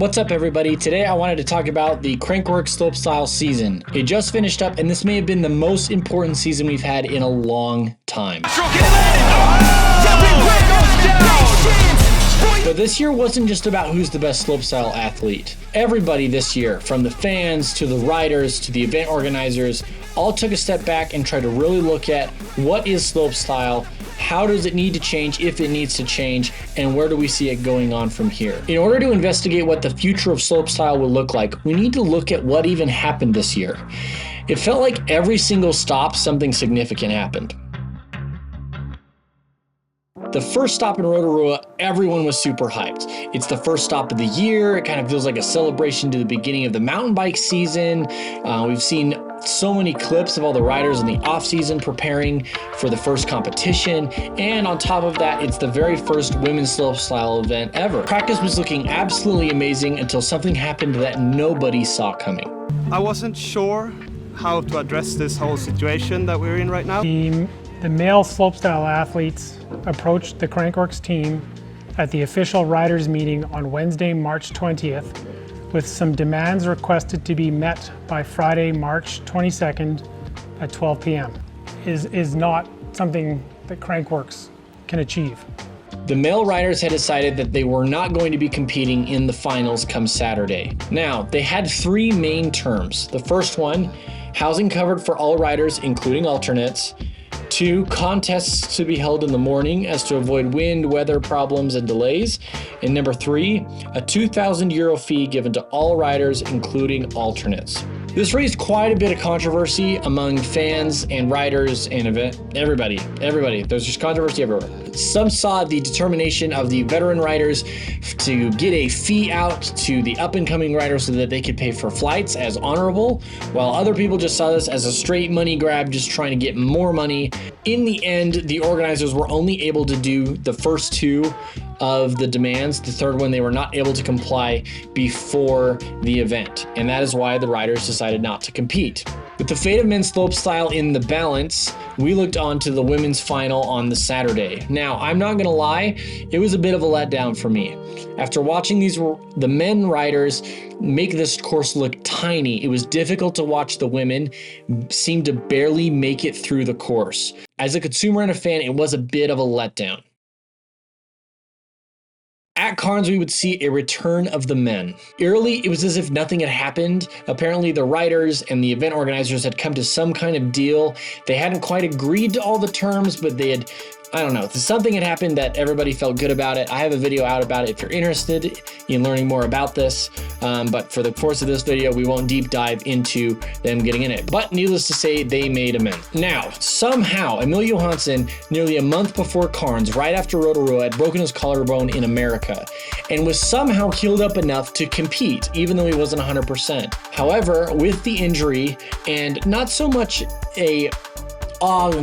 What's up, everybody? Today I wanted to talk about the Crankworx Slopestyle season. It just finished up, and this may have been the most important season we've had in a long time. But this year wasn't just about who's the best slopestyle athlete. Everybody this year, from the fans to the riders to the event organizers, all took a step back and tried to really look at what is slopestyle, how does it need to change if it needs to change, and where do we see it going on from here. In order to investigate what the future of slopestyle will look like, we need to look at what even happened this year. It felt like every single stop, something significant happened. The first stop in Rotorua, everyone was super hyped. It's the first stop of the year. It kind of feels like a celebration to the beginning of the mountain bike season. We've seen so many clips of all the riders in the off season preparing for the first competition. And on top of that, it's the very first women's slopestyle event ever. Practice was looking absolutely amazing until something happened that nobody saw coming. I wasn't sure how to address this whole situation that we're in right now. The male slopestyle athletes approached the Crankworx team at the official riders meeting on Wednesday, March 20th, with some demands requested to be met by Friday, March 22nd at 12 p.m. is not something that Crankworx can achieve. The male riders had decided that they were not going to be competing in the finals come Saturday. Now, they had three main terms. The first one, housing covered for all riders, including alternates. 2, contests to be held in the morning as to avoid wind, weather problems, and delays. And number 3, a €2,000 fee given to all riders, including alternates. This raised quite a bit of controversy among fans and riders and everybody. There's just controversy everywhere. Some saw the determination of the veteran riders to get a fee out to the up-and-coming riders so that they could pay for flights as honorable, while other people just saw this as a straight money grab, just trying to get more money. In the end, the organizers were only able to do the first 2 of the demands. The third one, they were not able to comply before the event, and that is why the riders decided not to compete. With the fate of men's slopestyle in the balance, we looked on to the women's final on the Saturday. Now, I'm not gonna lie, it was a bit of a letdown for me. After watching the men riders make this course look tiny, it was difficult to watch the women seem to barely make it through the course. As a consumer and a fan, it was a bit of a letdown. At Cairns, we would see a return of the men. Early, it was as if nothing had happened. Apparently, the riders and the event organizers had come to some kind of deal. They hadn't quite agreed to all the terms, but they had, I don't know, something had happened that everybody felt good about it. I have a video out about it if you're interested in learning more about this. But for the course of this video, we won't deep dive into them getting in it. But needless to say, they made amends. Now, somehow, Emil Johansson, nearly a month before Cairns, right after Rotorua, had broken his collarbone in America and was somehow healed up enough to compete, even though he wasn't 100%. However, with the injury and not so much a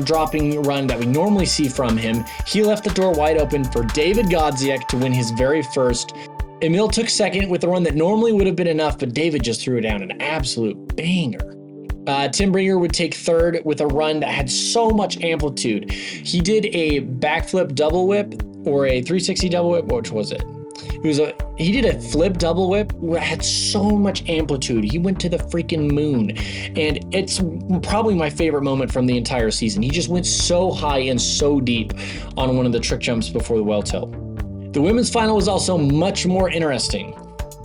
dropping run that we normally see from him, he left the door wide open for Dawid Godziek to win his very first. Emil took second with a run that normally would have been enough, but David just threw down an absolute banger. Tim Bringer would take third with a run that had so much amplitude. He did a backflip double whip or a 360 double whip. Which was it? He did a flip double whip that had so much amplitude. He went to the freaking moon, and it's probably my favorite moment from the entire season. He just went so high and so deep on one of the trick jumps before the whale tail. The women's final was also much more interesting,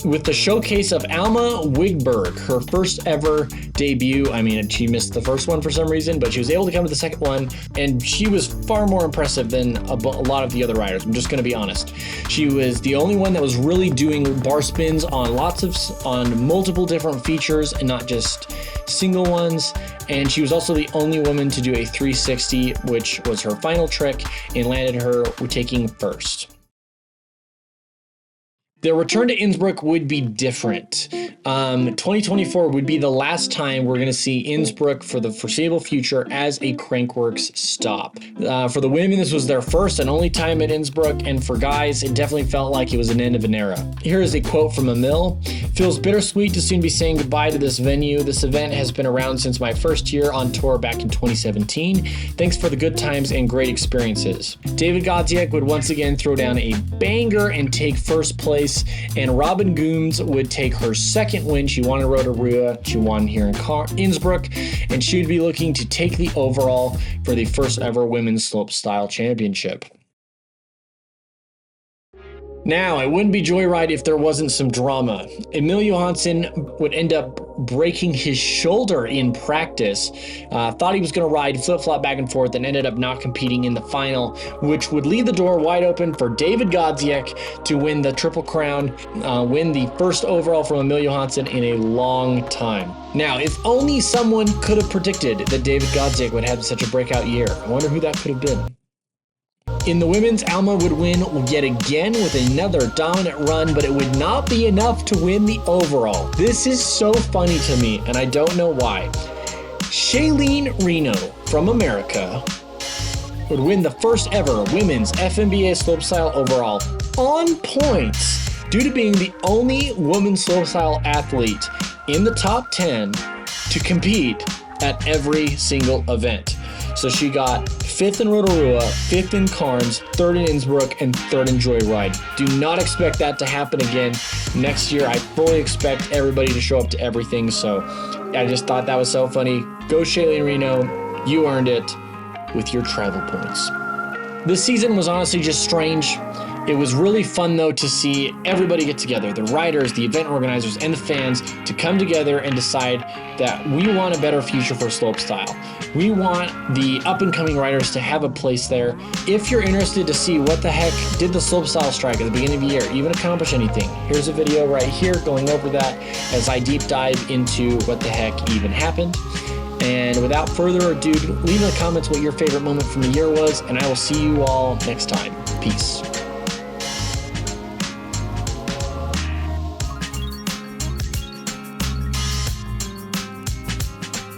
with the showcase of Alma Wigberg, her first ever debut. I mean, she missed the first one for some reason, but she was able to come to the second one, and she was far more impressive than a lot of the other riders. I'm just going to be honest. She was the only one that was really doing bar spins on on multiple different features and not just single ones. And she was also the only woman to do a 360, which was her final trick, and landed her taking first. Their return to Innsbruck would be different. 2024 would be the last time we're going to see Innsbruck for the foreseeable future as a Crankworx stop. For the women, this was their first and only time at Innsbruck, and for guys, it definitely felt like it was an end of an era. Here is a quote from Emil. Feels bittersweet to soon be saying goodbye to this venue. This event has been around since my first year on tour back in 2017. Thanks for the good times and great experiences. Dawid Godziek would once again throw down a banger and take first place, and Robin Gooms would take her second win. She won in Rotorua, she won here in Innsbruck, and she would be looking to take the overall for the first ever Women's Slopestyle Championship. Now, it wouldn't be Joyride if there wasn't some drama. Emil Johansson would end up breaking his shoulder in practice. Thought he was going to ride flip-flop back and forth and ended up not competing in the final, which would leave the door wide open for Dawid Godziek to win the Triple Crown, win the first overall from Emil Johansson in a long time. Now, if only someone could have predicted that Dawid Godziek would have such a breakout year. I wonder who that could have been. In the women's, Alma would win yet again with another dominant run, but it would not be enough to win the overall. This is so funny to me, and I don't know why. Shaelen Reno from America would win the first ever women's FMBA Slopestyle overall on points due to being the only woman slopestyle athlete in the top 10 to compete at every single event. So she got 5th in Rotorua, 5th in Cairns, 3rd in Innsbruck, and 3rd in Joyride. Do not expect that to happen again next year. I fully expect everybody to show up to everything, so I just thought that was so funny. Go Shaelen Reno, you earned it with your travel points. This season was honestly just strange. It was really fun though to see everybody get together, the riders, the event organizers, and the fans to come together and decide that we want a better future for slopestyle. We want the up-and-coming riders to have a place there. If you're interested to see what the heck did the slopestyle strike at the beginning of the year even accomplish anything, here's a video right here going over that as I deep dive into what the heck even happened. And without further ado, leave in the comments what your favorite moment from the year was, and I will see you all next time. Peace.